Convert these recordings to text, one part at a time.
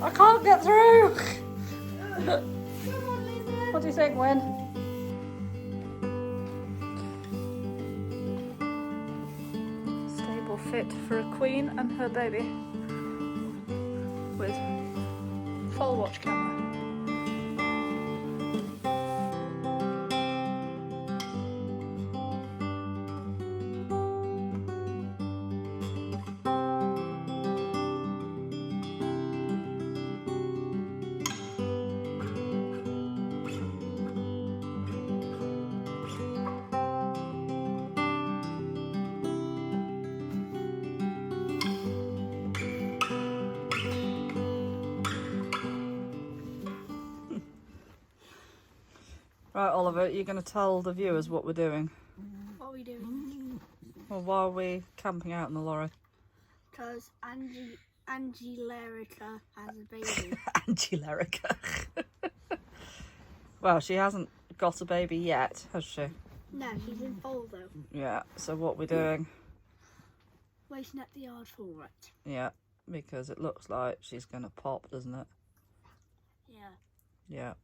I can't get through. What do you think, Wyn? Stable fit for a queen and her baby with Foal watch camera. Right, Oliver, you're going to tell the viewers what we're doing. What are we doing? Well, why are we camping out in the lorry? Because Angelica has a baby. Angelica. Well, she hasn't got a baby yet, has she? No, she's in Foal though. Yeah, so what we're doing, Waiting at the yard for it. yeah, because it looks like she's going to pop, doesn't it? Yeah. Yeah.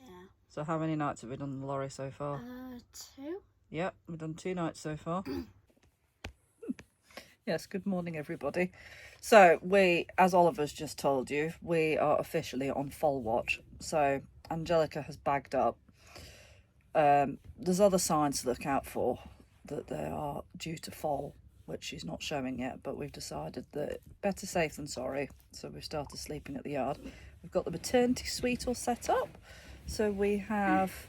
Yeah. So how many nights have we done in the lorry so far? 2. Yep, we've done 2 nights so far. Yes, good morning everybody. So we, as Oliver's just told you, we are officially on Foal watch. So Angelica has bagged up. There's other signs to look out for that they are due to foal, which she's not showing yet, but we've decided that better safe than sorry. So we've started sleeping at the yard. We've got the maternity suite all set up. So we have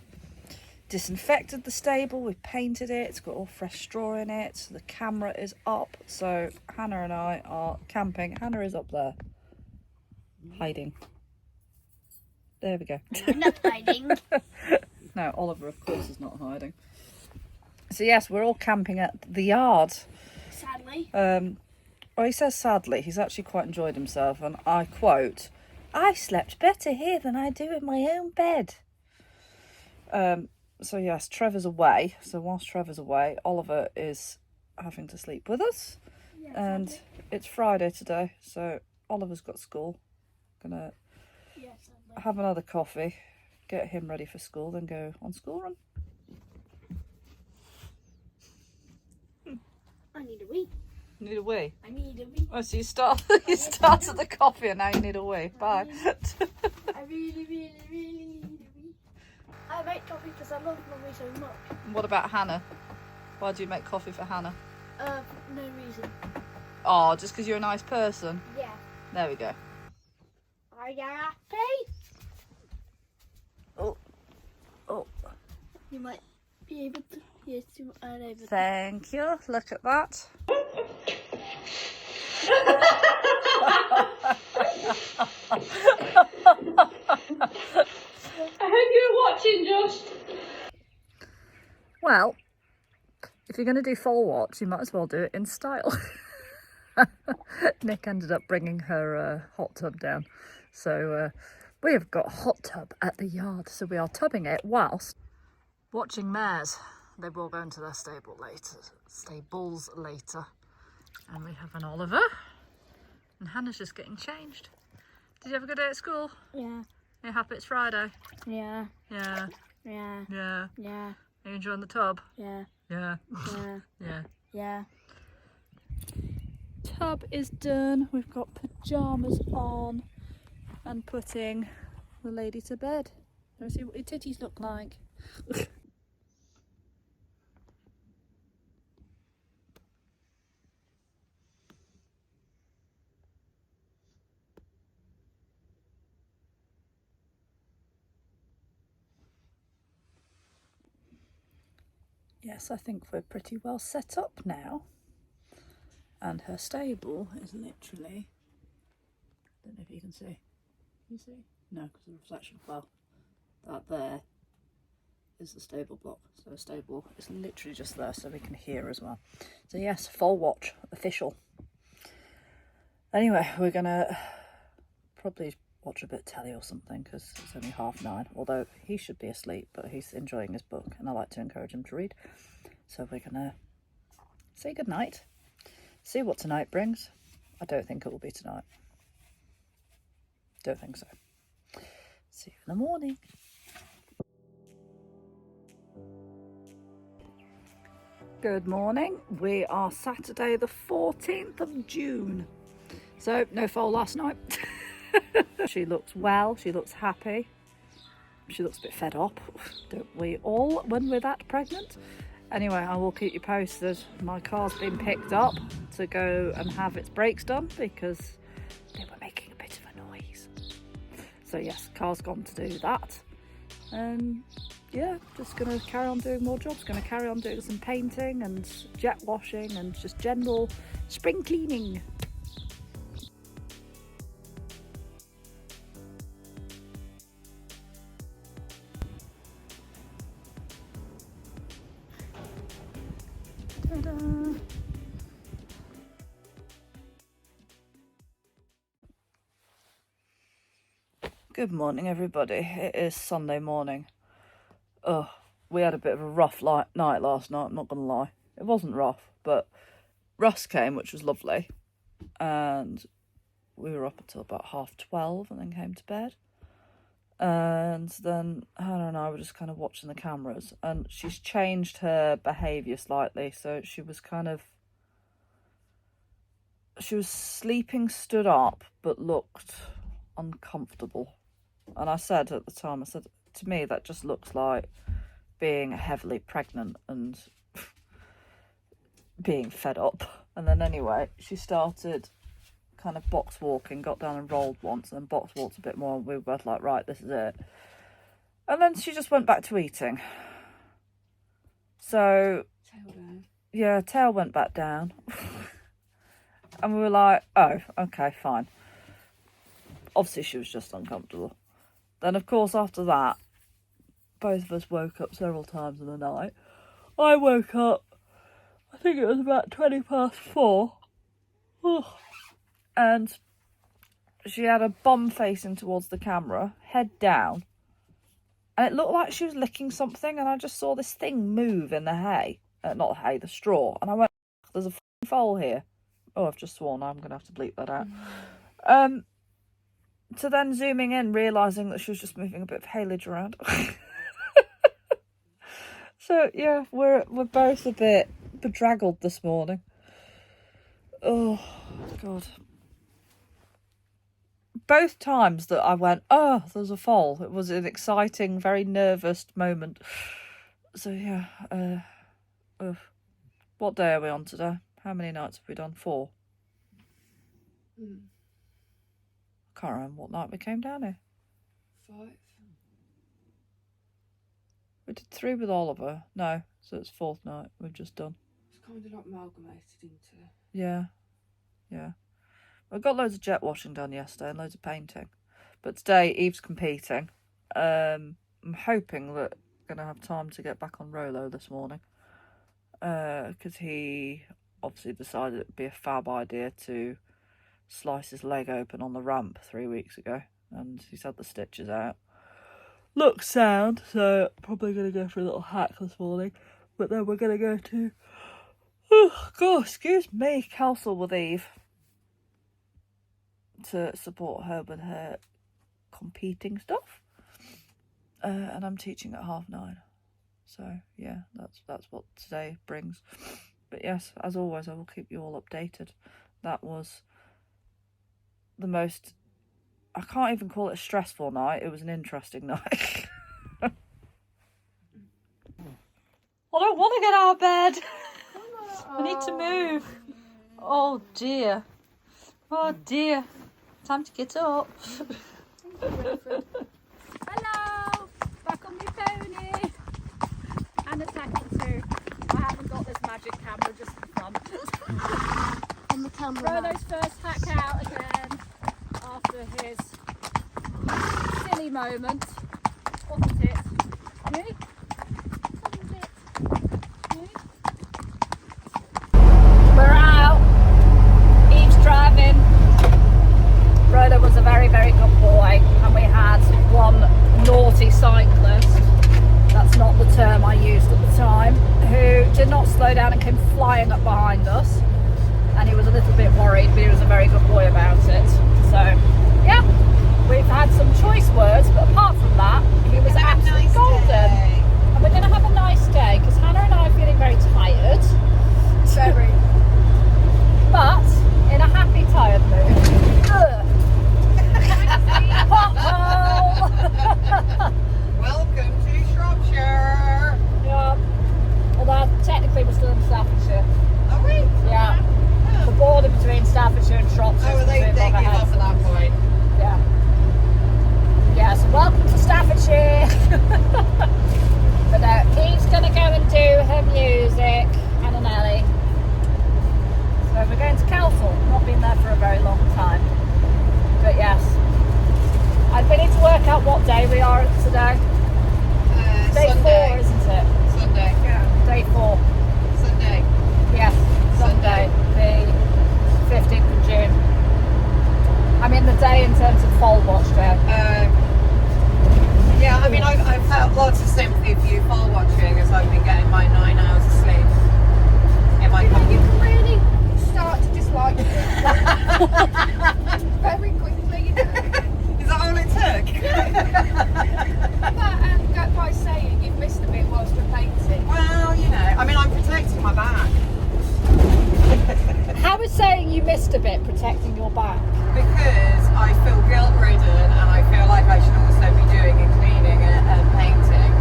disinfected the stable, we've painted it, it's got all fresh straw in it, the camera is up, so Hannah and I are camping. Hannah is up there, hiding. There we go. I'm not hiding. No, Oliver of course is not hiding. So yes, we're all camping at the yard. Sadly. Well, he says sadly, he's actually quite enjoyed himself, and I quote, "I slept better here than I do in my own bed." So yes, Trevor's away. So whilst Trevor's away, Oliver is having to sleep with us. Yes, And sadly. it's Friday today, so Oliver's got school. Gonna Yes, have another coffee, get him ready for school, then go on school run. I need a wee. You need a wee? I need a wee. Oh, so you started the coffee and now you need a wee. Bye. I really, really, really need a wee. I make coffee because I love Mummy so much. What about Hannah? Why do you make coffee for Hannah? No reason. Oh, just because you're a nice person? Yeah. There we go. Are you happy? Oh. You might be able to. Yes, you are able to. Thank you. Look at that. I hope you're watching, Josh. Well, if you're going to do Foal watch, you might as well do it in style. Nick ended up bringing her hot tub down. So we have got a hot tub at the yard. So we are tubbing it whilst watching mares. They will go into their stables later. And we have an Oliver. And Hannah's just getting changed. Did you have a good day at school? Yeah. Are you happy it's Friday? Yeah. Yeah. Yeah. Yeah. Yeah. Are you enjoying the tub? Yeah. Yeah. Yeah. Yeah. Yeah. Tub is done. We've got pyjamas on and putting the lady to bed. Let's see what your titties look like. Yes, I think we're pretty well set up now. And her stable is literally, I don't know if you can see. Can you see? No, because of the reflection. Well, that there is the stable block. So the stable is literally just there so we can hear as well. So yes, Foal watch, official. Anyway, we're going to probably watch a bit of telly or something because it's only 9:30. Although he should be asleep, but he's enjoying his book and I like to encourage him to read. So we're gonna say goodnight, see what tonight brings. I don't think it will be tonight. Don't think so. See you in the morning. Good morning. We are Saturday the 14th of June. So no Foal last night. She looks well, she looks happy. She looks a bit fed up, don't we all, when we're that pregnant? Anyway, I will keep you posted. My car's been picked up to go and have its brakes done because they were making a bit of a noise. So yes, car's gone to do that. And yeah, just going to carry on doing more jobs. Going to carry on doing some painting and jet washing and just general spring cleaning. Ta-da. Good morning, everybody. It is Sunday morning. Oh, we had a bit of a rough night last night, I'm not going to lie. It wasn't rough, but Russ came, which was lovely. And we were up until about 12:30 and then came to bed. And then Hannah and I were just kind of watching the cameras, and she's changed her behaviour slightly. So she was sleeping stood up but looked uncomfortable. And I said at the time, to me that just looks like being heavily pregnant and being fed up. And then anyway, she started kind of box walking, got down and rolled once, and then box walked a bit more, and we were both like, right, this is it. And then she just went back to eating. So tail down. Yeah, tail went back down. And we were like, oh, okay, fine. Obviously she was just uncomfortable. Then of course after that, both of us woke up several times in the night. I woke up, I think it was about 4:20. And she had a bum facing towards the camera, head down. And it looked like she was licking something, and I just saw this thing move in the hay. Not the hay, the straw. And I went, there's a foal here. Oh, I've just sworn, I'm going to have to bleep that out. So then zooming in, realising that she was just moving a bit of haylage around. So yeah, we're both a bit bedraggled this morning. Oh, God. Both times that I went, oh, there's a foal. It was an exciting, very nervous moment. So yeah, what day are we on today? How many nights have we done? 4? Can't remember what night we came down here. 5. We did 3 with Oliver. No, so it's 4th night we've just done. It's kind of like amalgamated into... Yeah. I got loads of jet washing done yesterday and loads of painting. But today Eve's competing. I'm hoping that I'm going to have time to get back on Rolo this morning. Because he obviously decided it would be a fab idea to slice his leg open on the ramp 3 weeks ago. And he's had the stitches out. Looks sound, so probably going to go for a little hack this morning. But then we're going to go to... Oh, God, excuse me, Castle with Eve. To support her with her competing stuff. And I'm teaching at 9:30. So, yeah, that's what today brings. But yes, as always, I will keep you all updated. That was the most... I can't even call it a stressful night. It was an interesting night. I don't want to get out of bed. I need to move. Oh dear. Oh dear. Time to get up. Hello! Back on my pony. And attacking too. I haven't got this magic camera, just the front. And the camera. Rolo's first hack out again after his silly moment. Wasn't it? Really? Wasn't it? Really? We're out. Eve's driving. Rolo was a very, very good boy, and we had one naughty cyclist, that's not the term I used at the time, who did not behind us, and he was a little bit worried, but he was a very good boy about it. So yeah, we've had some choice words, but apart from that, he was absolutely golden. And we're going to have a nice day because Hannah and I are feeling very tired. Very. But in a happy, tired mood. Pothole! Welcome to Shropshire. Yeah. Although technically we're still in Staffordshire. Are we? Yeah. The border between Staffordshire and Shropshire. Oh, well, they give up at that point. Yeah. Yeah, so welcome to Staffordshire. But no, Eve's going to go and do her music, Hannah and Ellie. So we're going to Kelthal. Not been there for a very long time. But yes. And we need to work out what day we are today. Day Sunday. 4, isn't it? Sunday. Day 4. Sunday. Yes, Sunday, the 15th of June. I mean the day in terms of Foal Watch Day. Yeah, I mean, I've felt lots of sympathy for you foal watching as I've been getting my 9 hours of sleep in my You company. can really start to dislike it very quickly, you know. Is that all it took? But go by saying you've missed a bit whilst we're painting. Well, you know, I mean, I'm protecting my back How is saying you missed a bit protecting your back? because I feel guilt-ridden and I feel like I should also be doing and cleaning and painting.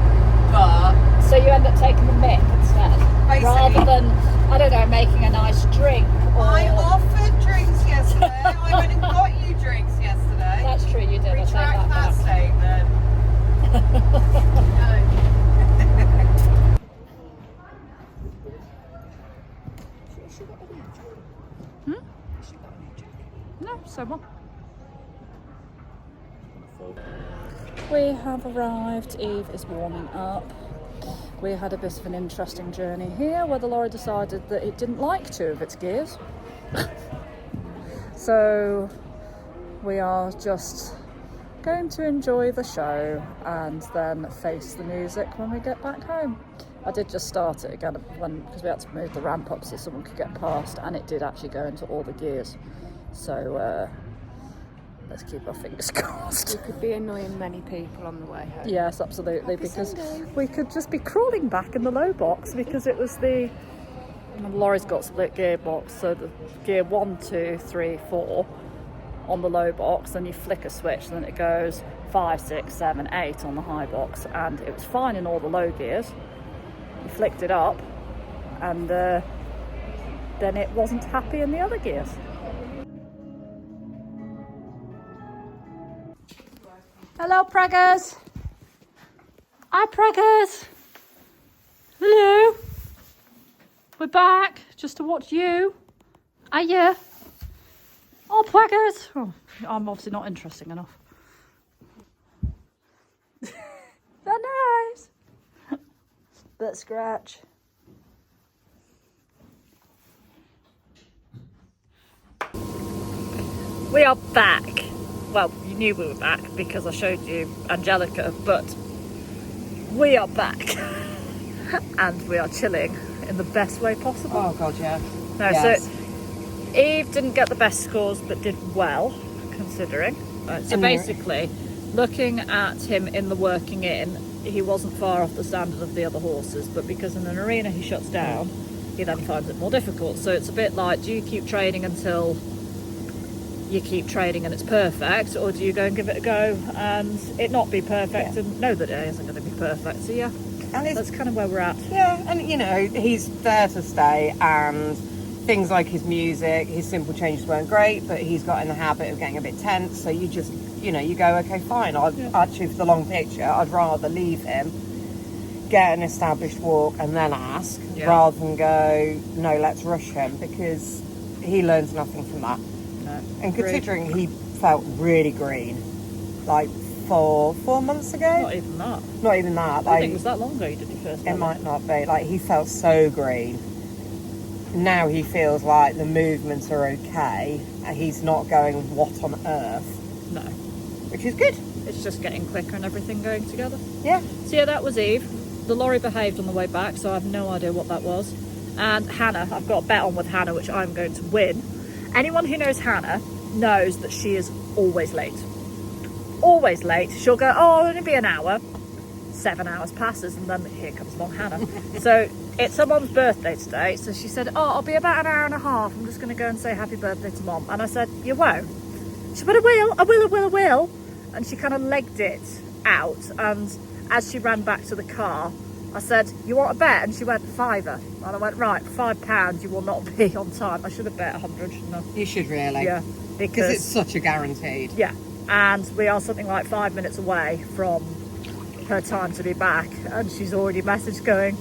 But So you end up taking the mick instead, Basically. rather than, I don't know, making a nice drink. Or... I offered drinks yesterday. I went and got you drinks yesterday. That's true, you did. I take Retract that that back. statement. No, so what? We have arrived. Eve is warming up. We had a bit of an interesting journey here where the lorry decided that it didn't like 2 of its gears. So we are just going to enjoy the show and then face the music when we get back home. I did just start it again because we had to move the ramp up so someone could get past, and it did actually go into all the gears. So let's keep our fingers crossed. We could be annoying many people on the way home. Yes, absolutely, Happy because Sunday. we could just be crawling back in the low box because it was the lorry's got split gearbox, so the gear 1, 2, 3, 4 on the low box, and you flick a switch and then it goes 5, 6, 7, 8 on the high box, and it was fine in all the low gears. You flicked it up and then it wasn't happy in the other gears. Hello, preggers. Hi, preggers. Hello. We're back just to watch you. Are you? Oh, preggers. Oh, I'm obviously not interesting enough. They're nice. But scratch. We are back. Well, you knew we were back because I showed you Angelica, but we are back. And we are chilling in the best way possible. Oh God, yeah. No, Yes. so Eve didn't get the best scores, but did well, considering. So basically, looking at him in the working in, he wasn't far off the standard of the other horses, but because in an arena he shuts down, he then finds it more difficult. So it's a bit like, do you keep training until you keep training and it's perfect, or do you go and give it a go and it not be perfect and know that it isn't going to be perfect? So yeah, And that's kind of where we're at. yeah, and you know, he's there to stay, and things like his music, his simple changes weren't great, but he's got in the habit of getting a bit tense, so you just, you know, you go, okay, fine. Actually, for the long picture, I'd rather leave him, get an established walk and then ask, rather than go, no, let's rush him, because he learns nothing from that. No. And considering he felt really green, like 4 months ago. Not even that. Not even that. I Like, think it was that long ago you did your first it one. might not be. Like, he felt so green. Now he feels like the movements are okay. And he's not going, what on earth? No. Which is good. It's just getting quicker and everything going together. Yeah. So yeah, that was Eve. The lorry behaved on the way back, so I have no idea what that was. And Hannah, I've got a bet on with Hannah, which I'm going to win. Anyone who knows Hannah knows that she is always late. Always late. She'll go, oh, it'll only be an hour. 7 hours passes, and then here comes along Hannah. So it's her mum's birthday today, so she said, oh, I'll be about an hour and a half. I'm just going to go and say happy birthday to Mum. And I said, you won't? She said, I will. And she kind of legged it out, and as she ran back to the car, I said, you want a bet? And she went, £5. And I went, right, £5 you will not be on time. I should have bet 100, shouldn't I? You should really. Yeah, Because it's such a guaranteed. yeah, and we are something like 5 minutes away from her time to be back, and she's already messaged going,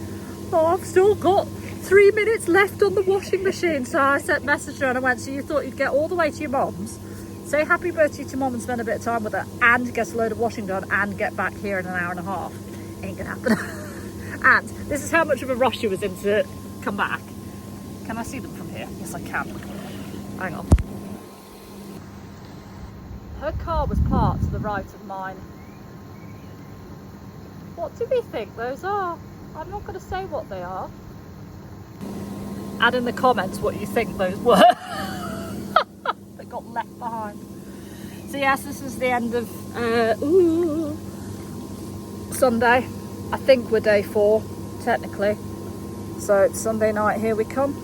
oh, I've still got 3 minutes left on the washing machine. So I sent message her and I went, so you thought you'd get all the way to your mum's, say happy birthday to Mum and spend a bit of time with her, and get a load of washing done and get back here in an hour and a half? Ain't gonna happen. And this is how much of a rush she was in to come back. Can I see them from here? Yes, I can. Hang on. Her car was parked to the right of mine. What do we think those are? I'm not going to say what they are. Add in the comments what you think those were. They got left behind. So yes, this is the end of Sunday. I think we're day 4, technically. So it's Sunday night, here we come.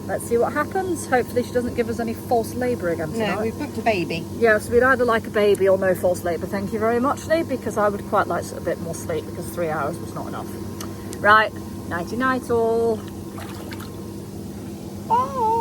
Let's see what happens. Hopefully she doesn't give us any false labour again tonight. No, we've booked a baby. Yes, we'd either like a baby or no false labour, thank you very much, Lee, because I would quite like a bit more sleep, because 3 hours was not enough. Right, nighty night all. Bye.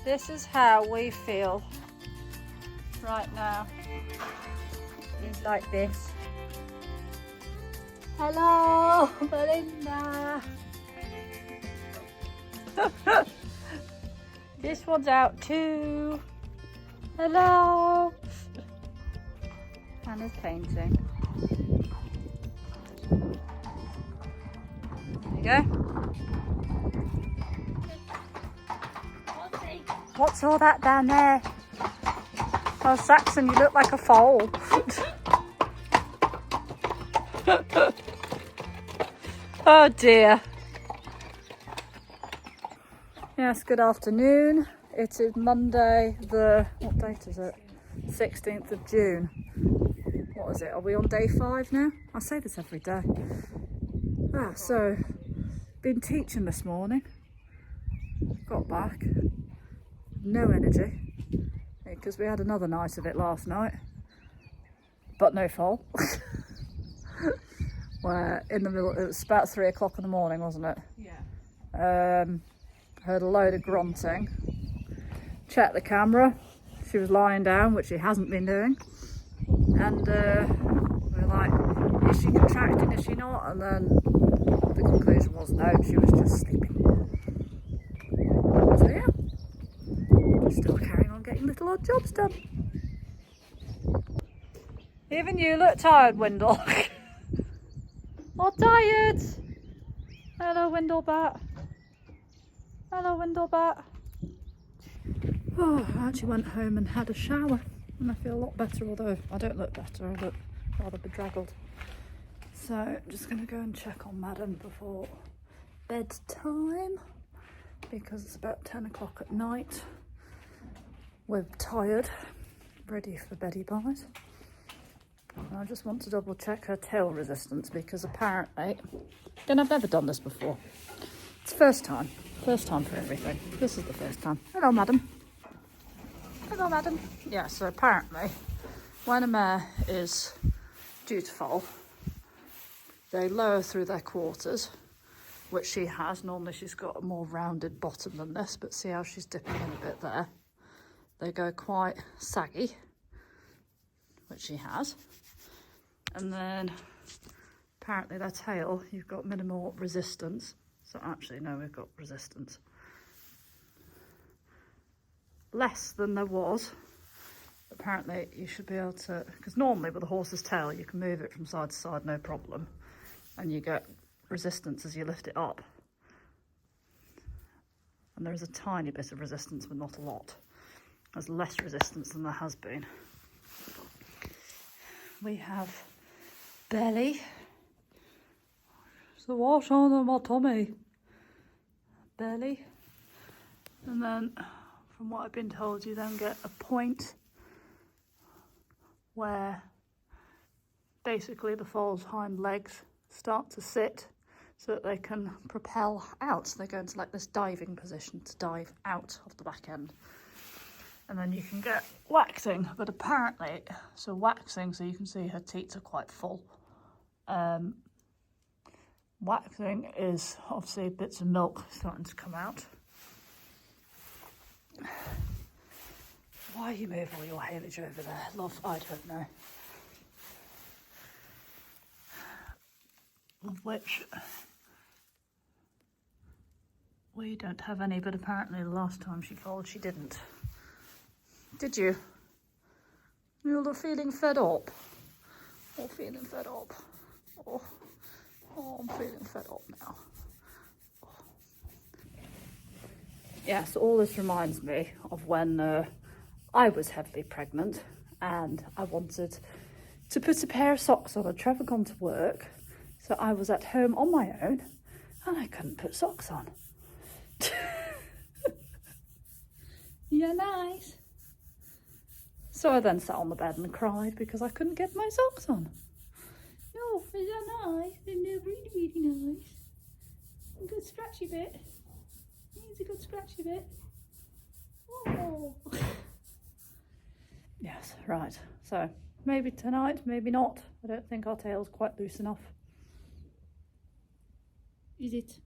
This is how we feel right now. It's like this. Hello, Belinda. This one's out too. Hello. Hannah's painting. There you go. What's all that down there? Oh, Saxon, you look like a foal. Oh dear. Yes, good afternoon. It is Monday, what date is it? 16th of June. What is it? Are we on day 5 now? I say this every day. So, been teaching this morning. Got back. No energy, because we had another night of it last night, but no foal. Where in the middle, it was about 3 o'clock in the morning, wasn't it? Yeah. Heard a load of grunting. Checked the camera. She was lying down, which she hasn't been doing. And we're like, is she contracting, is she not? And then the conclusion was no, she was just sleeping. So yeah. Still carrying on getting little odd jobs done. Even you look tired, Windle. Or tired. Hello, Windlebat. Hello, Windlebat. Oh, I actually went home and had a shower, and I feel a lot better, although I don't look better, I look rather bedraggled. So I'm just going to go and check on Madam before bedtime, because it's about 10 o'clock at night. We're tired, ready for beddy buys. And I just want to double check her tail resistance, because apparently, and I've never done this before. It's first time for everything. This is the first time. Hello, Madam. Hello, Madam. Yeah, so apparently, when a mare is due to foal, they lower through their quarters which she has. Normally she's got a more rounded bottom than this, but see how she's dipping in a bit there. They go quite saggy, which she has. And then apparently their tail, you've got minimal resistance. So actually, no, we've got resistance. Less than there was. Apparently you should be able to, because normally with a horse's tail, you can move it from side to side, no problem. And you get resistance as you lift it up. And there is a tiny bit of resistance, but not a lot. There's less resistance than there has been. We have belly. So what's on my tummy? Belly. And then, from what I've been told, you then get a point where basically the foal's hind legs start to sit so that they can propel out. So they go into like this diving position to dive out of the back end. And then you can get waxing, but apparently, so waxing, so you can see her teats are quite full. Waxing is obviously bits of milk starting to come out. Why you move all your haylage over there, love? I don't know. Of which we don't have any, but apparently the last time she foaled she didn't. Did you? You're feeling fed up? Oh, feeling fed up. Oh, I'm feeling fed up now. Oh. Yeah, so all this reminds me of when I was heavily pregnant and I wanted to put a pair of socks on. I'd Trevor gone to work, so I was at home on my own and I couldn't put socks on. Yeah, nice. So I then sat on the bed and cried because I couldn't get my socks on. Oh, is that nice? Isn't it really, really nice? A good scratchy bit. It's a good scratchy bit. Oh. Yes, right. So maybe tonight, maybe not. I don't think our tail's quite loose enough. Is it?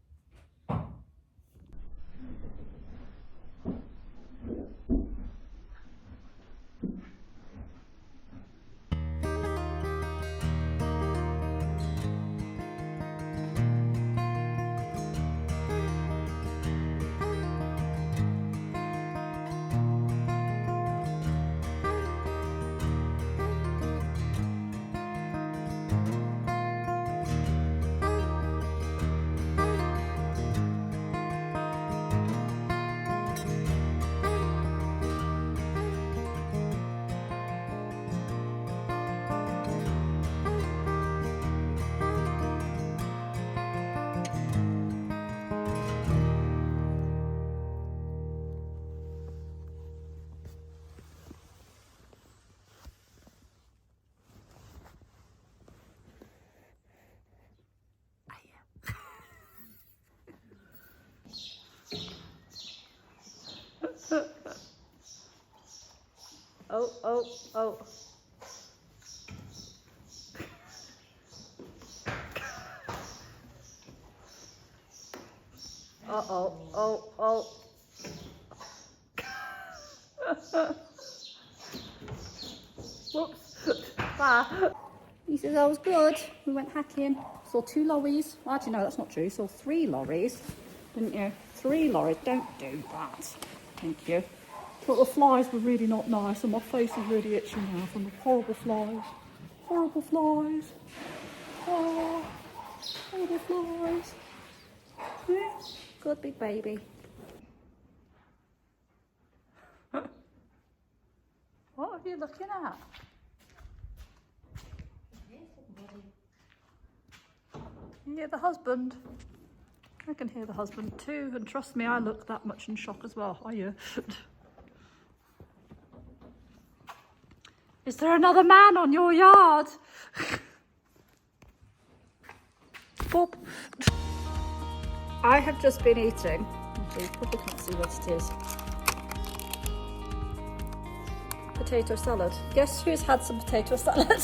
Oh. Oh. Whoops. He says I was good. We went hacking. Saw 2 lorries. Well, actually, no, that's not true. Saw 3 lorries. Didn't you? 3 lorries. Don't do that. Thank you. But the flies were really not nice and my face is really itchy now from the horrible flies. Horrible flies. Oh, horrible flies. Yeah. Good big baby. What are you looking at? You hear the husband? I can hear the husband too, and trust me, I look that much in shock as well. Are you? Is there another man on your yard? Bob. I have just been eating. You probably can't see what it is. Potato salad. Guess who's had some potato salad?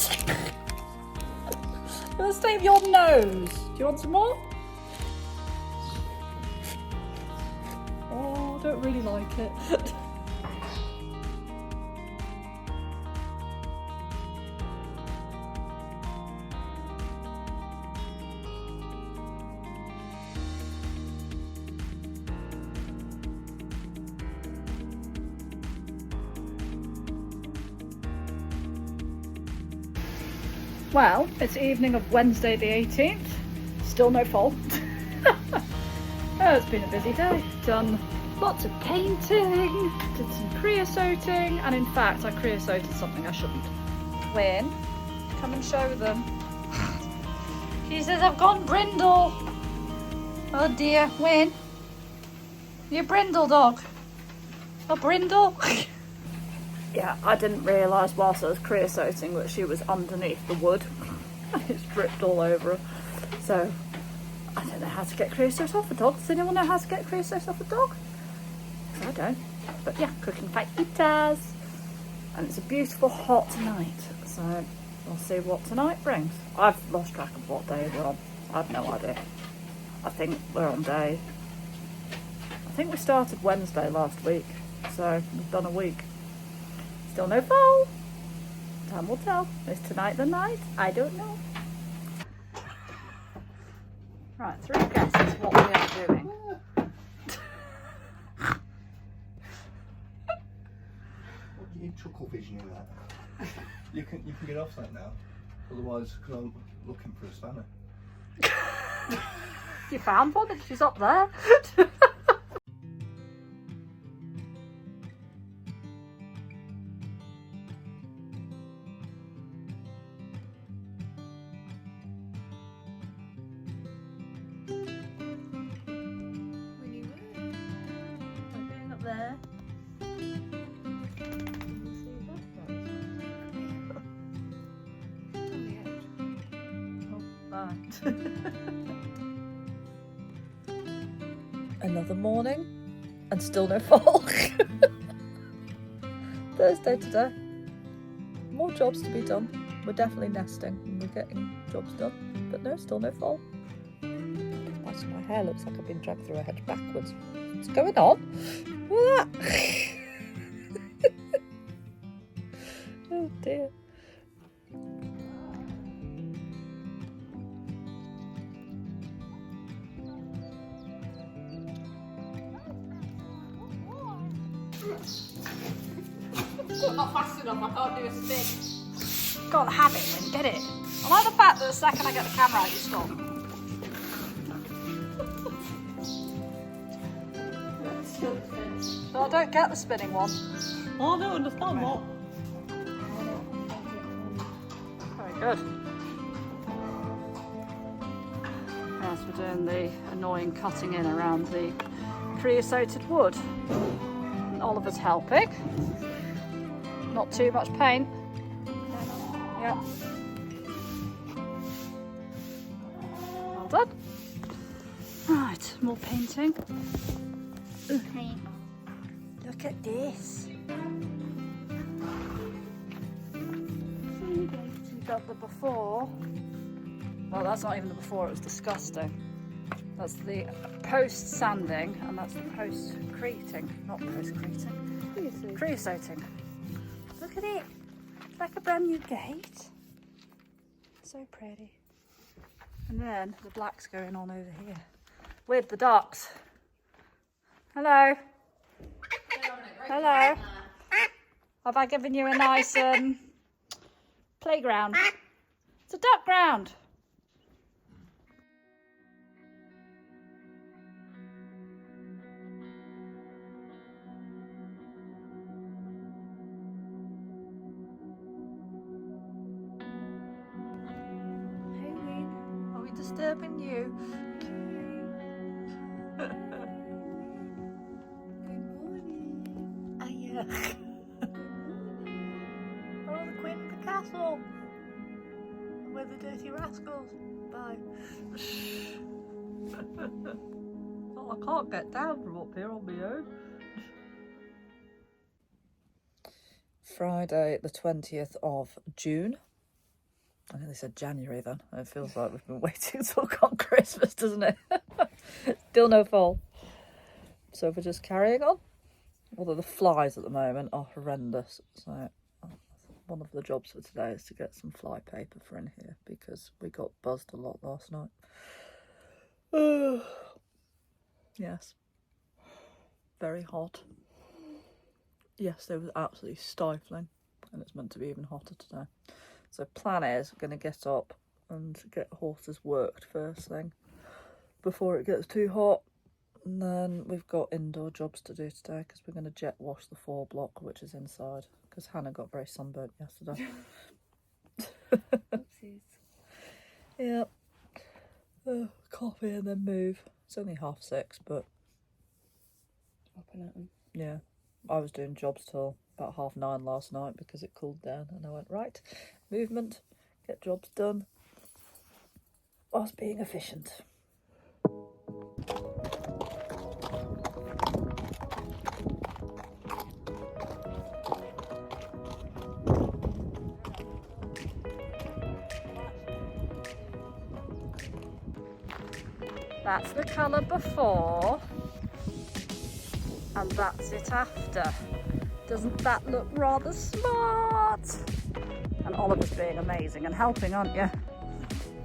You're gonna save your nose. Do you want some more? it. Well, it's evening of Wednesday the 18th. Still no Foal. Oh, it's been a busy day. Done lots of painting, did some creosoting, and in fact I creosoted something I shouldn't. Wyn, come and show them. She says I've gone brindle. Oh dear, Wyn. You brindle dog. A brindle? Yeah, I didn't realise whilst I was creosoting that she was underneath the wood. It's dripped all over her. So, I don't know how to get creosote off a dog. Does anyone know how to get creosote off a dog? 'Cause I don't. But yeah, cooking fajitas. And it's a beautiful hot night. So, we'll see what tonight brings. I've lost track of what day we're on. I've no idea. I think we're on day... I think we started Wednesday last week. So, we've done a week. Still no Foal. Time will tell. Is tonight the night? I don't know. Right, 3 guesses what we are doing. What do you need chuckle vision in that? You can get off that now. Otherwise, because I'm looking for a spanner. You found one? She's up there. Up there. Another morning and still no Foal. Thursday today. More jobs to be done. We're definitely nesting and we're getting jobs done, but no, still no Foal. That's my hair looks like I've been dragged through a hedge backwards. What's going on? Look at that. Oh dear. Not fast enough, I can't do a spin. Got the habit and get it. I like the fact that the second I get the camera out, you stop. So I don't get the spinning one. Oh, I don't understand what. Very good. Yes, we're doing the annoying cutting in around the creosoted wood. And Oliver's helping. Not too much paint. Yeah. Well done. Right, more painting. Look at this. You've got the before. Well, that's not even the before, it was disgusting. That's the post sanding and that's the post creating. Not post creating. Creosoting. Look at it. It's like a brand new gate. So pretty. And then the black's going on over here with the ducks. Hello. Hello. Have I given you a nice playground? It's a duck ground. Hey, Wyn, are we disturbing you? Oh, the Queen of the Castle. We're the dirty rascals. Bye. Oh, I can't get down from up here on my own. Friday the 20th of June. I nearly said January then. It feels like we've been waiting till on Christmas, doesn't it? Still no Foal. So we're just carrying on. Although the flies at the moment are horrendous. So one of the jobs for today is to get some fly paper for in here because we got buzzed a lot last night. Yes. Very hot. Yesterday was absolutely stifling, and it's meant to be even hotter today. So plan is we're going to get up and get horses worked first thing before it gets too hot. And then we've got indoor jobs to do today because we're going to jet wash the Foal block, which is inside, because Hannah got very sunburnt yesterday. Yep. Coffee and then move. It's only 6:30, but yeah, I was doing jobs till about 9:30 last night because it cooled down, and I went, right, movement, get jobs done whilst being efficient. That's the colour before, and that's it after. Doesn't that look rather smart? And Oliver's being amazing and helping, aren't you?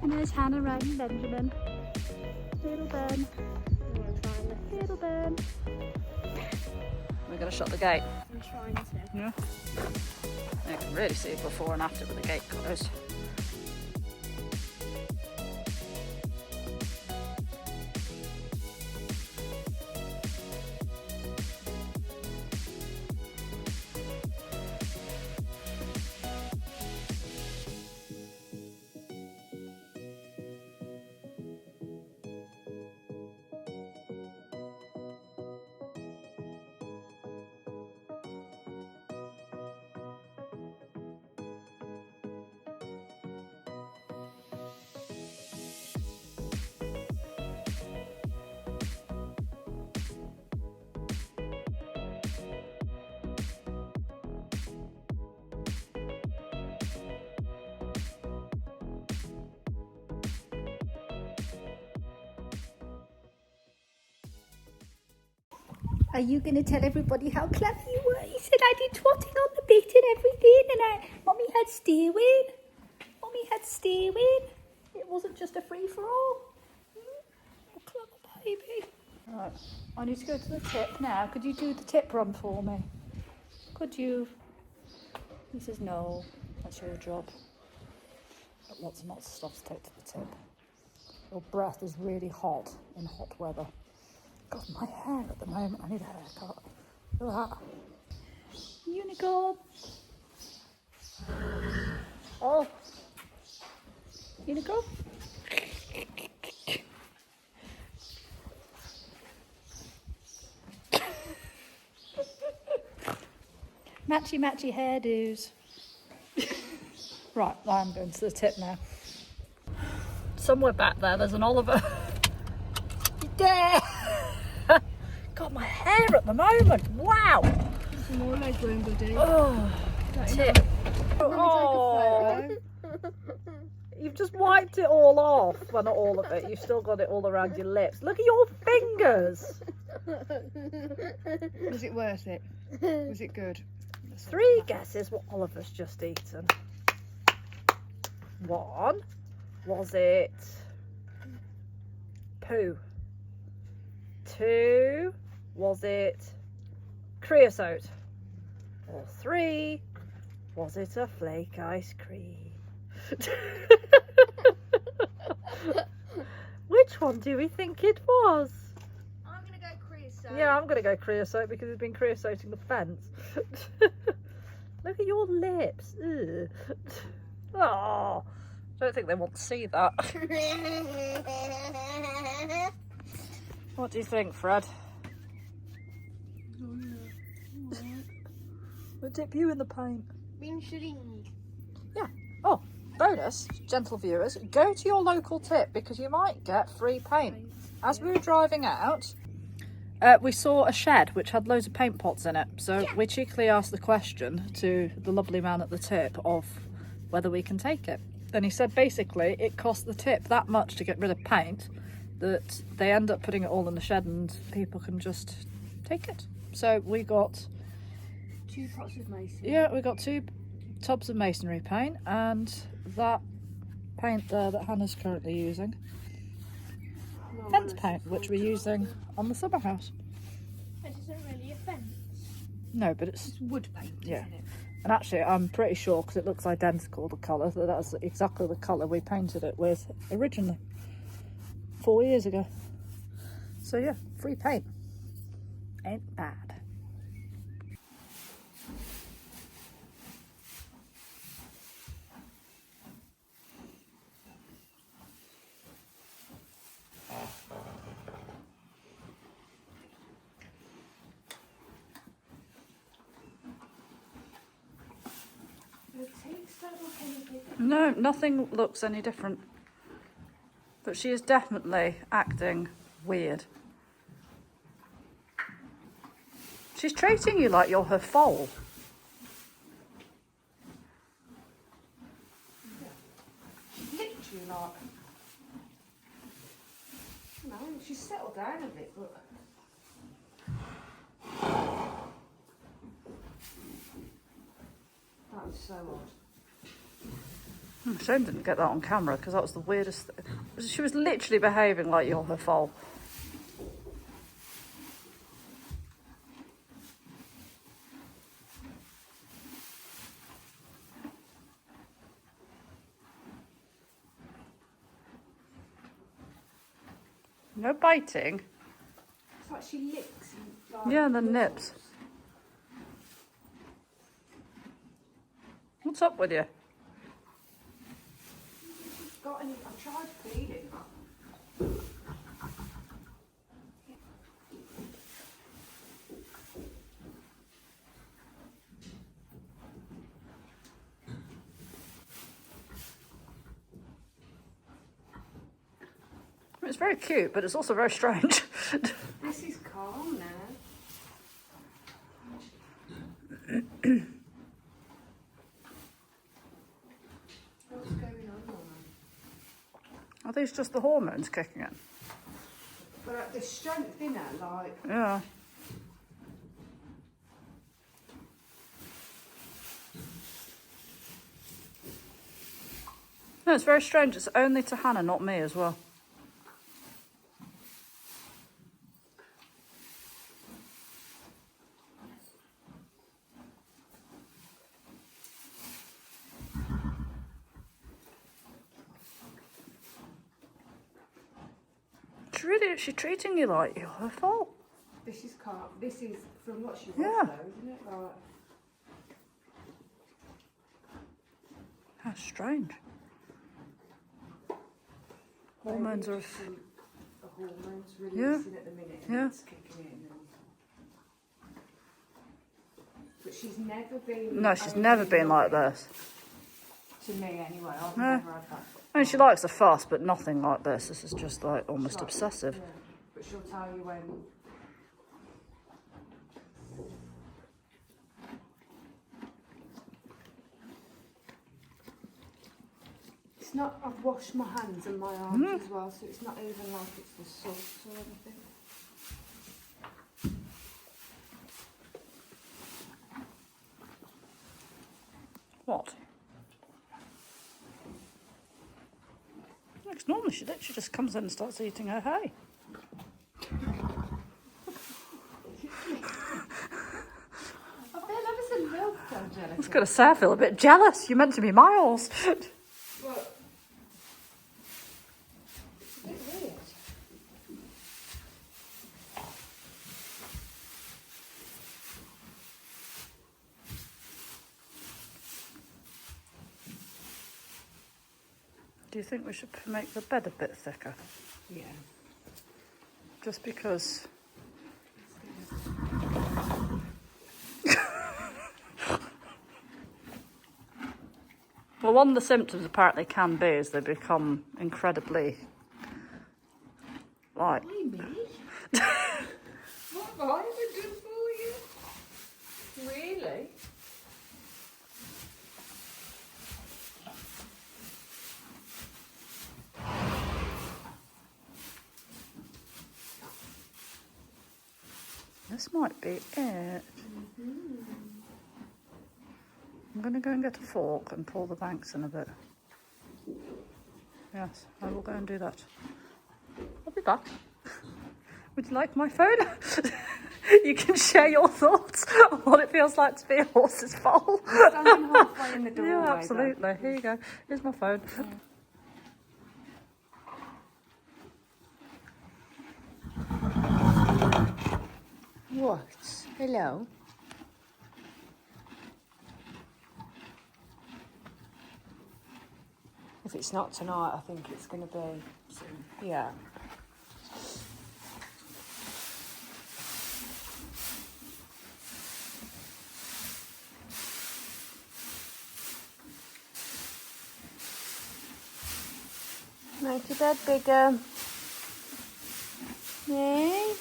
And there's Hannah riding Benjamin. Little Ben. Little Ben. We're going to shut the gate. I'm trying to. Yeah. You can really see before and after with the gate closed. Are you going to tell everybody how clever you were? You said I did twatting on the bit and everything, and Mummy had steering. Mummy had steering. It wasn't just a free-for-all. Oh, clever baby. Right, I need to go to the tip now. Could you do the tip run for me? Could you? He says no. That's your job. Got lots and lots of stuff to take to the tip. Your breath is really hot in hot weather. God, my hair at the moment, I need a haircut. Look at that. Unicorn. Oh. Unicorn. Matchy matchy hairdos. Right, I'm going to the tip now. Somewhere back there's an Oliver. There. God, my hair at the moment. Wow. Some more leg room, buddy. Oh, tip. Oh, you've just wiped it all off. Well, not all of it. You've still got it all around your lips. Look at your fingers. Was it worth it? Was it good? 3 guesses what Oliver's just eaten. 1. Was it poo? 2. Was it creosote? Or 3. Was it a flake ice cream? Which one do we think it was? I'm going to go creosote. Yeah, I'm going to go creosote because he's been creosoting the fence. Look at your lips. Ugh. Oh, I don't think they want to see that. What do you think, Fred? We'll dip you in the paint. Been shooting. Yeah. Oh, bonus, gentle viewers, go to your local tip because you might get free paint. As we were driving out, we saw a shed which had loads of paint pots in it. So we cheekily asked the question to the lovely man at the tip of whether we can take it. And he said basically it costs the tip that much to get rid of paint that they end up putting it all in the shed and people can just take it. So we got 2 pots of masonry. Yeah, we got 2 tubs of masonry paint and that paint there that Hannah's currently using. Fence paint, which we're using on the summer house. It isn't really a fence. No, but it's It's wood paint, yeah. isn't it? And actually, I'm pretty sure because it looks identical the colour that that's exactly the colour we painted it with originally 4 years ago. So yeah, free paint ain't bad. No, nothing looks any different. But she is definitely acting weird. She's treating you like you're her foal. Literally like. No, she's settled down a bit, but. That was so odd. I'm ashamed I didn't get that on camera because that was the weirdest thing. She was literally behaving like you're her foal. No biting. It's like she licks and like. Yeah, and then nips. What's up with you? Got any, I tried feeding. It's very cute, but it's also very strange. This is calm now. What's going on, Mum? Are these just the hormones kicking in? But the strength in her, like. Yeah. No, it's very strange. It's only to Hannah, not me as well. She's treating you like you're her fault. This is calm. This is from what she was, Yeah. though, isn't it? Like. How strange. Hormones are. The hormones releasing at the minute, and Yeah. it's kicking in. And... But she's never been. No, she's never been like this. To me, anyway. I've No. never had that. I mean, she likes a fuss, but nothing like this. This is just like almost Like, obsessive. yeah. But she'll tell you when. It's not. I've washed my hands and my arms as well, so it's not even like it's the salt or anything. What? Because normally she literally just comes in and starts eating her hay. I feel ever so milk, Angelica. I was going to say, I feel a bit jealous. You're meant to be Miles. But it's a bit weird. Do you think we should make the bed a bit thicker? Yeah. Just because... Well, one of the symptoms apparently can be is they become incredibly, like... Why me? What have I ever done for you? Really? They're this might be it. I'm going to go and get a fork and pull the banks in a bit. Yes, I will go and do that. I'll be back. Would you like my phone? You can share your thoughts on what it feels like to be a horse's foal. Standing halfway in the doorway. Yeah, absolutely. Here you go. Here's my phone. What? Hello? If it's not tonight, I think it's going to be soon. Yeah. Make your bed bigger. Yeah.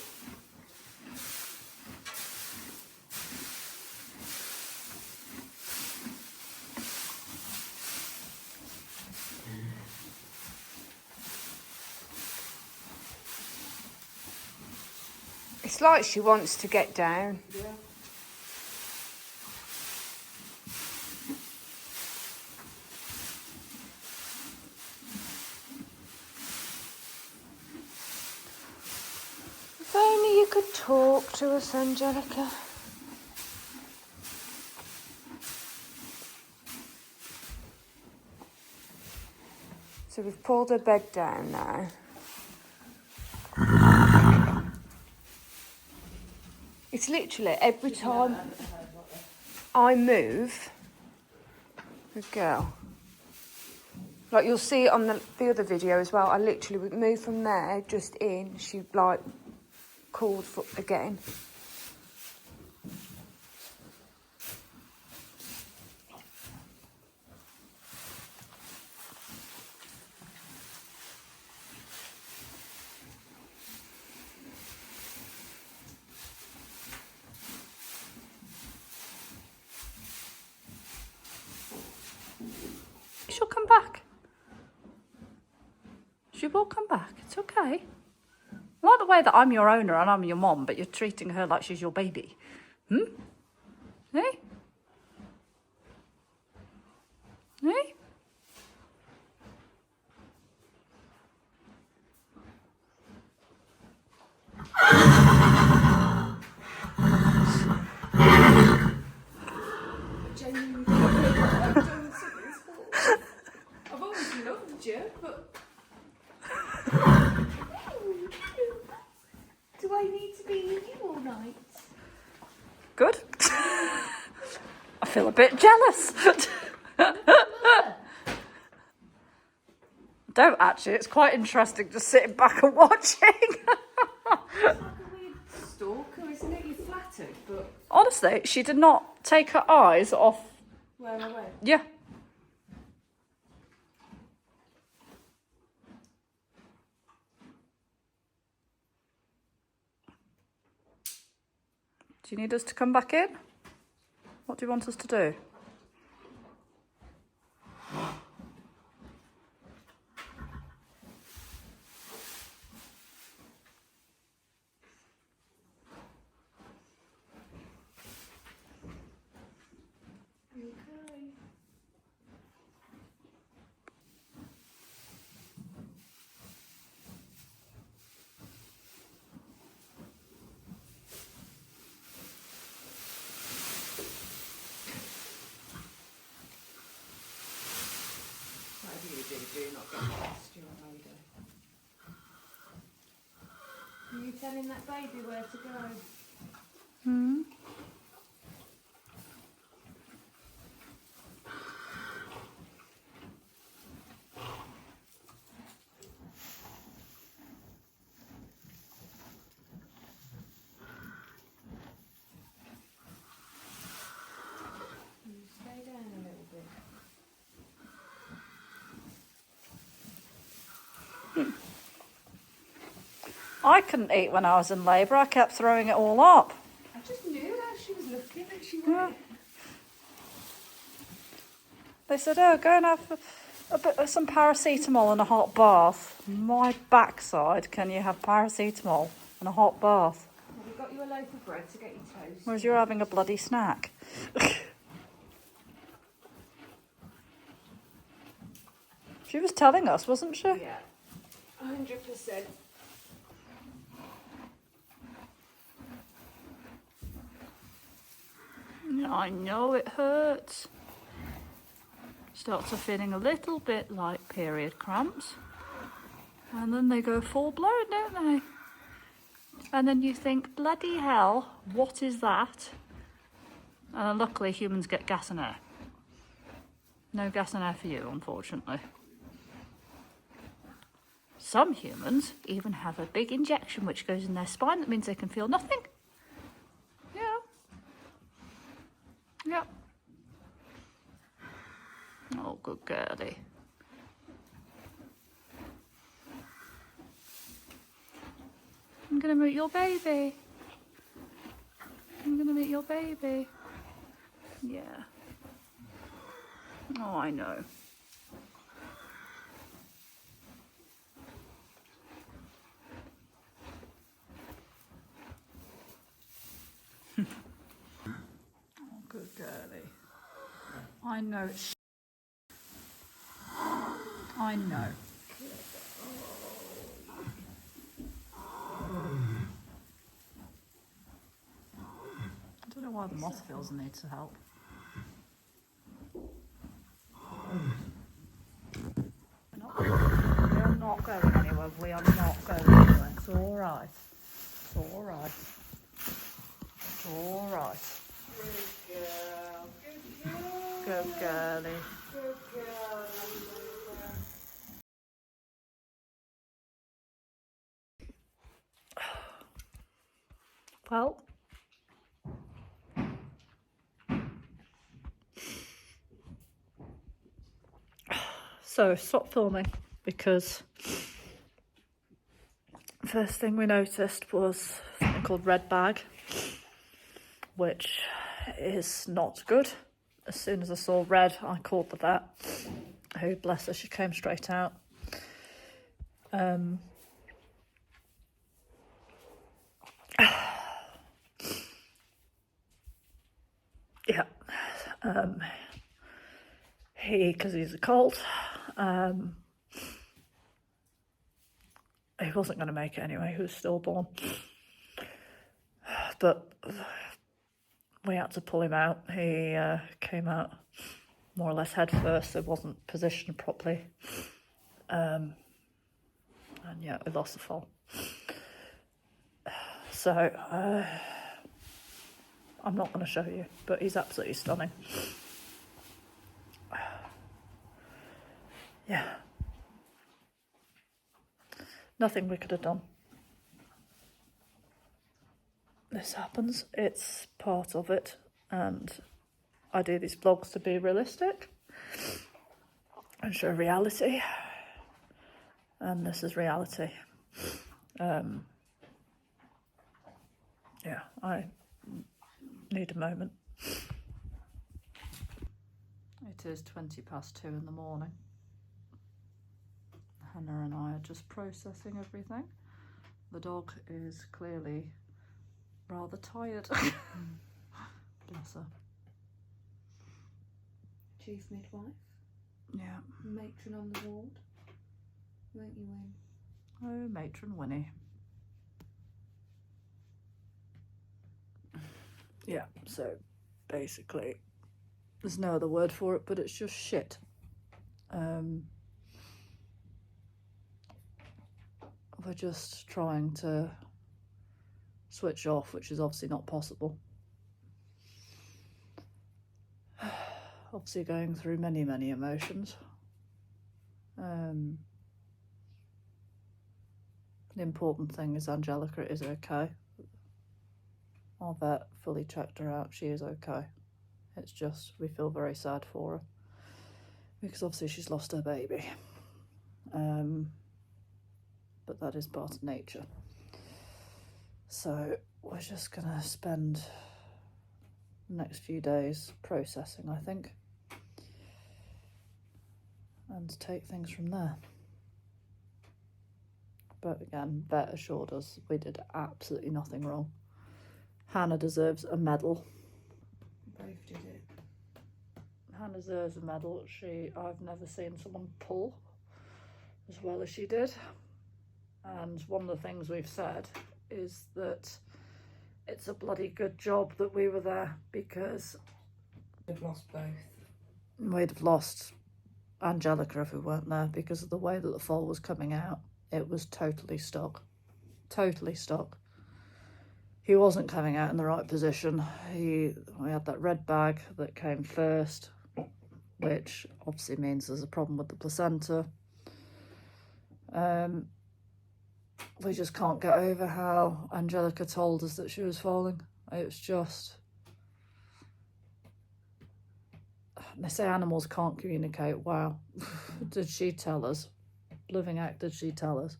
It's like she wants to get down. Yeah. If only you could talk to us, Angelica. So we've pulled her bed down now. It's literally every time I move, good girl. Like you'll see it on the other video as well. I literally would move from there just in. She like called for again. She'll come back. She will come back. It's okay. I like the way that I'm your owner and I'm your mom, but you're treating her like she's your baby. Hey? Hey? I've always loved you, but Do I need to be with you all night? Good. I feel a bit jealous. Don't actually. It's quite interesting just sitting back and watching. Stalker, isn't it? You're flattered, but Honestly, she did not take her eyes off. where I went. Yeah. Do you need us to come back in? What do you want us to do? Whatever you do not get lost, you're a lady. Are you telling that baby where to go? Stay down a little bit. I couldn't eat when I was in labour. I kept throwing it all up. I just knew that she was looking and she Yeah. went. They said, oh, go and have a bit of some paracetamol and a hot bath. My backside, can you have paracetamol and a hot bath? Have you got you a loaf of bread to get your toast. Whereas you're having a bloody snack. She was telling us, wasn't she? Yeah, 100%. I know it hurts. Starts off feeling a little bit like period cramps. And then they go full blown, don't they? And then you think, bloody hell, what is that? And then luckily humans get gas and air. No gas and air for you, unfortunately. Some humans even have a big injection which goes in their spine. That means they can feel nothing. Yeah. Yep. Oh, good girlie. I'm gonna meet your baby. I'm gonna meet your baby. Yeah. Oh, I know. Oh, good girlie. I know it's I know. I don't know why the moth feels the need to help. We are not going anywhere. We are not going anywhere. It's all right. It's all right. It's all right. Good girlie. Well, so stop filming because first thing we noticed was something called red bag, which is not good. As soon as I saw red, I called the vet, who, bless her, she came straight out. Yeah. Because he's a colt, he wasn't going to make it anyway. He was stillborn. But we had to pull him out. He came out more or less head first. It wasn't positioned properly. And yeah, we lost the foal. So I'm not going to show you, but he's absolutely stunning. Yeah. Nothing we could have done. This happens. It's part of it. And I do these vlogs to be realistic and show reality. And this is reality. Yeah, I need a moment. It is 2:20 in the morning. Hannah and I are just processing everything. The dog is clearly rather tired. Bless her. Chief midwife, Yeah. matron on the ward. Won't you win? Oh, Matron Winnie. Yeah, so basically, there's no other word for it, but it's just shit. We're just trying to switch off, which is obviously not possible. Obviously going through many, many emotions. The important thing is Angelica is okay. Our vet fully checked her out. She is okay. It's just we feel very sad for her because obviously she's lost her baby. But that is part of nature. So we're just gonna spend the next few days processing, I think, and take things from there. But again, vet assured us we did absolutely nothing wrong. Hannah deserves a medal. Both did it. Hannah deserves a medal. I've never seen someone pull as well as she did. And one of the things we've said is that it's a bloody good job that we were there, because We've lost both. we'd have lost Angelica if we weren't there, because of the way that the foal was coming out. It was totally stuck. Totally stuck. He wasn't coming out in the right position. We had that red bag that came first, which obviously means there's a problem with the placenta. We just can't get over how Angelica told us that she was falling. It's just... They say animals can't communicate. Wow. Did she tell us? Living out, did she tell us?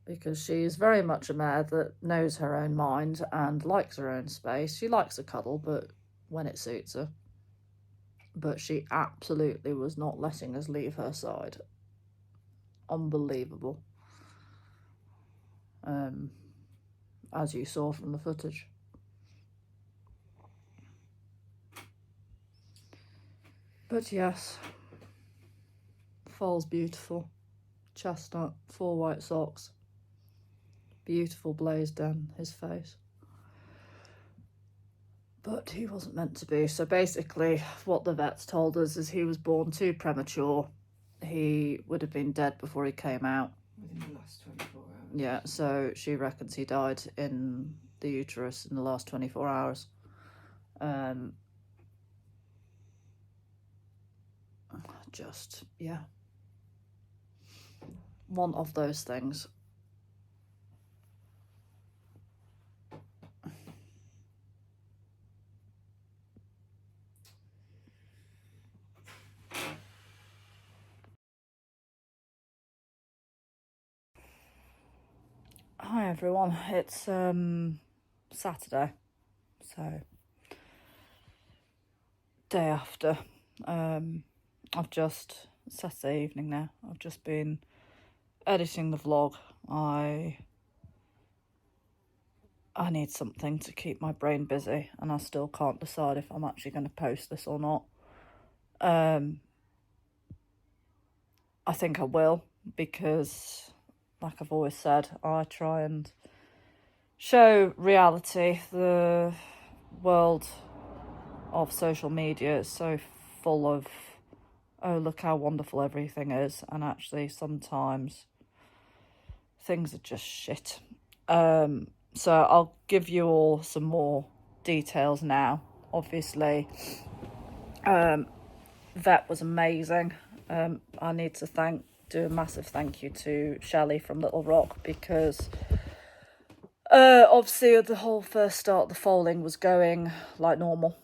Because she is very much a mare that knows her own mind and likes her own space. She likes a cuddle, but when it suits her. But she absolutely was not letting us leave her side. Unbelievable. As you saw from the footage. But yes, Foal's beautiful. Chestnut, 4 white socks. Beautiful blaze down his face. But he wasn't meant to be. So basically what the vets told us is he was born too premature. He would have been dead before he came out. Within the last 24 hours. Yeah, so she reckons he died in the uterus in the last 24 hours. Just, yeah. One of those things. Hi everyone, it's Saturday, so day after. I've just, Saturday evening now, I've just been editing the vlog. I need something to keep my brain busy, and I still can't decide if I'm actually going to post this or not. I think I will, because like I've always said, I try and show reality. The world of social media is so full of, oh, look how wonderful everything is, and actually sometimes things are just shit. So I'll give you all some more details now. Obviously, vet was amazing. I need to do a massive thank you to Shelley from Little Rock, because obviously the whole first start of the foaling was going like normal.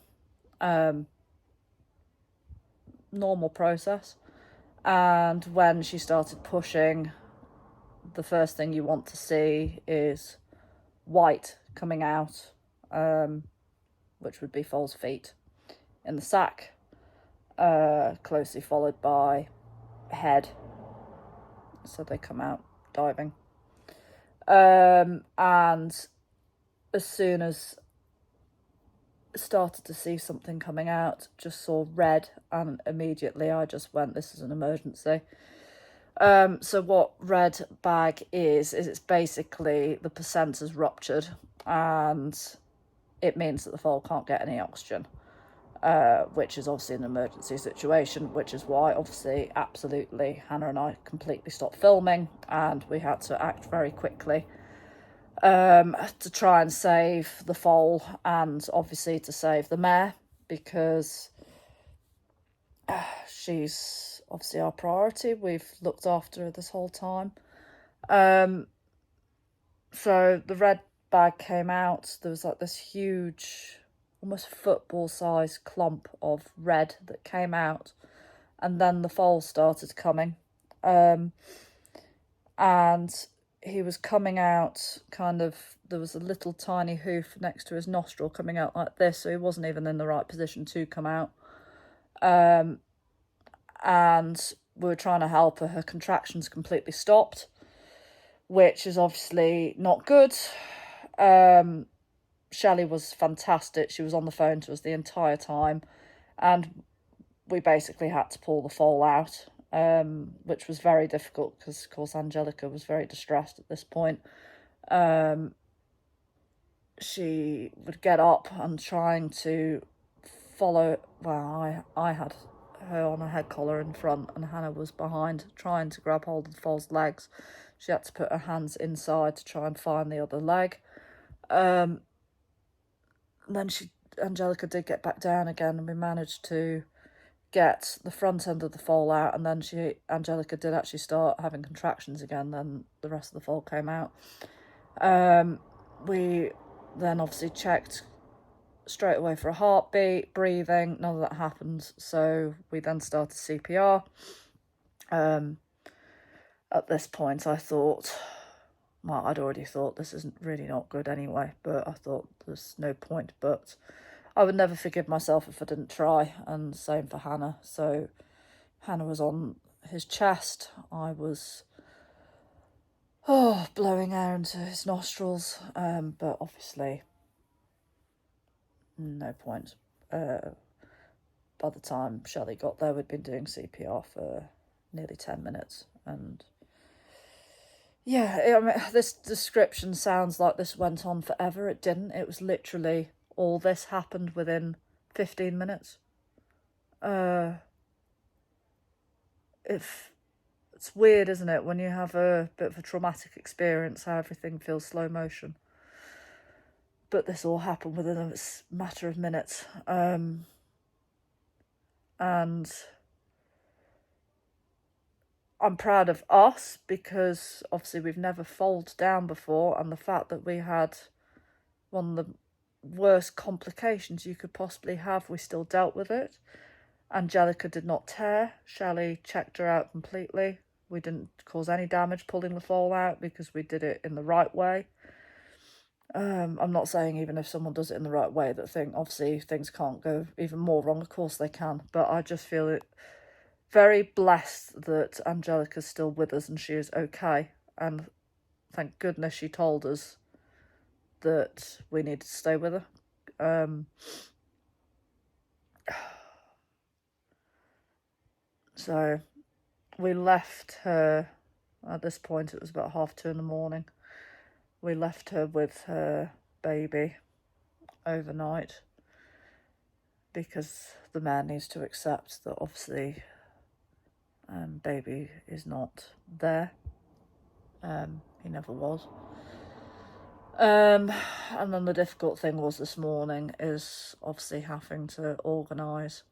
Normal process. And when she started pushing, the first thing you want to see is white coming out, which would be Foal's feet in the sack, closely followed by head, so they come out diving. And as soon as I started to see something coming out, just saw red, and immediately I just went, this is an emergency. So what red bag is it's basically the placenta's ruptured, and it means that the foal can't get any oxygen, which is obviously an emergency situation, which is why obviously absolutely Hannah and I completely stopped filming, and we had to act very quickly to try and save the foal, and obviously to save the mare, because she's obviously our priority. We've looked after her this whole time. So the red bag came out. There was like this huge, almost football-sized clump of red that came out, and then the foal started coming. And he was coming out kind of, there was a little tiny hoof next to his nostril coming out like this, so he wasn't even in the right position to come out. And we were trying to help her. Her contractions completely stopped, which is obviously not good. Shelley was fantastic. She was on the phone to us the entire time, and we basically had to pull the foal out, which was very difficult because, of course, Angelica was very distressed at this point. She would get up and trying to follow. Well, I had her on a head collar in front, and Hannah was behind, trying to grab hold of the foal's legs. She had to put her hands inside to try and find the other leg. Then Angelica did get back down again, and we managed to get the front end of the foal out, and then Angelica did actually start having contractions again. Then the rest of the foal came out. We then obviously checked straight away for a heartbeat, breathing. None of that happened, so we then started CPR. At this point, I thought, well, I'd already thought this isn't really not good anyway, but I thought there's no point. But I would never forgive myself if I didn't try, and same for Hannah. So Hannah was on his chest. I was blowing air into his nostrils, but obviously no point. By the time Shelley got there, we'd been doing CPR for nearly 10 minutes, and yeah, I mean, this description sounds like this went on forever. It didn't. It was literally all this happened within 15 minutes. It's weird, isn't it, when you have a bit of a traumatic experience, how everything feels slow motion. But this all happened within a matter of minutes. And I'm proud of us because obviously we've never foaled down before, and the fact that we had one of the worst complications you could possibly have, we still dealt with it. Angelica did not tear. Shelley checked her out completely. We didn't cause any damage pulling the foal out because we did it in the right way. I'm not saying even if someone does it in the right way that obviously things can't go even more wrong. Of course they can, but I just feel it very blessed that Angelica's still with us and she is okay. And thank goodness she told us that we needed to stay with her. So we left her, at this point it was about 2:30 in the morning. We left her with her baby overnight because the man needs to accept that obviously baby is not there. He never was. And then the difficult thing was this morning is obviously having to organise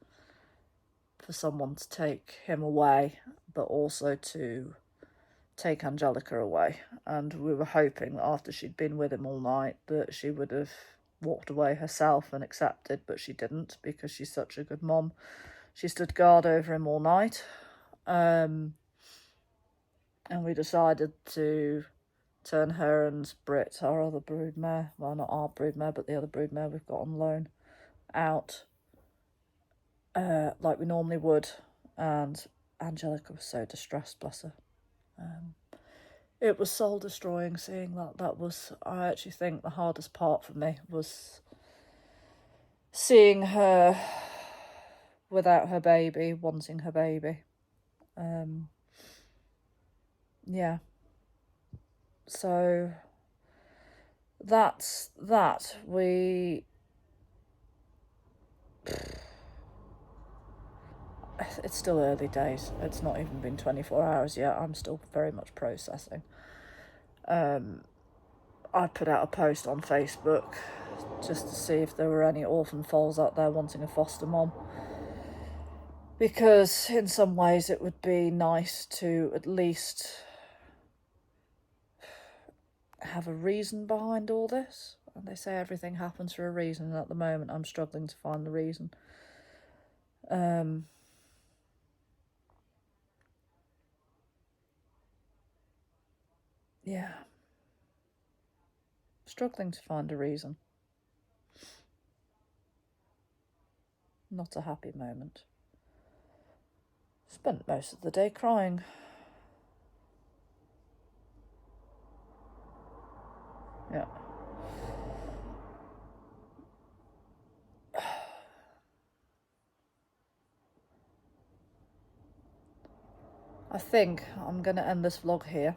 for someone to take him away, but also to take Angelica away. And we were hoping that after she'd been with him all night that she would have walked away herself and accepted, but she didn't because she's such a good mom. She stood guard over him all night. And we decided to turn her and Brit, our other broodmare, well, not our broodmare, but the other broodmare we've got on loan, out like we normally would. And Angelica was so distressed, bless her. It was soul destroying seeing that. That was, I actually think, the hardest part for me was seeing her without her baby, wanting her baby. Yeah. So that's that. It's still early days. It's not even been 24 hours yet. I'm still very much processing. I put out a post on Facebook just to see if there were any orphan foals out there wanting a foster mom. Because in some ways it would be nice to at least have a reason behind all this. And they say everything happens for a reason, and at the moment I'm struggling to find the reason. Yeah. Struggling to find a reason. Not a happy moment. Spent most of the day crying. Yeah. I think I'm going to end this vlog here.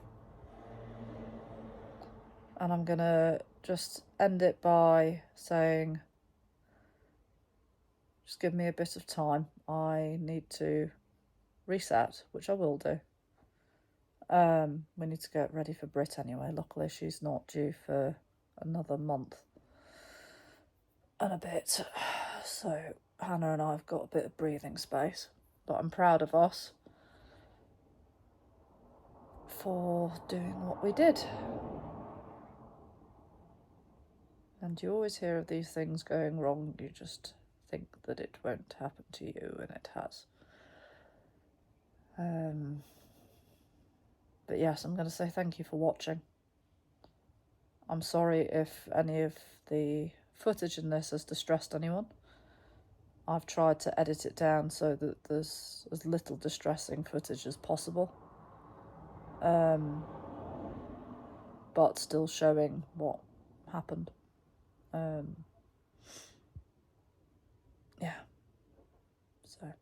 And I'm going to just end it by saying, just give me a bit of time. I need to reset, which I will do. We need to get ready for Brit anyway. Luckily, she's not due for another month and a bit. So Hannah and I have got a bit of breathing space. But I'm proud of us for doing what we did. And you always hear of these things going wrong. You just think that it won't happen to you, and it has. But yes, I'm going to say thank you for watching. I'm sorry if any of the footage in this has distressed anyone. I've tried to edit it down so that there's as little distressing footage as possible. But still showing what happened. Yeah. So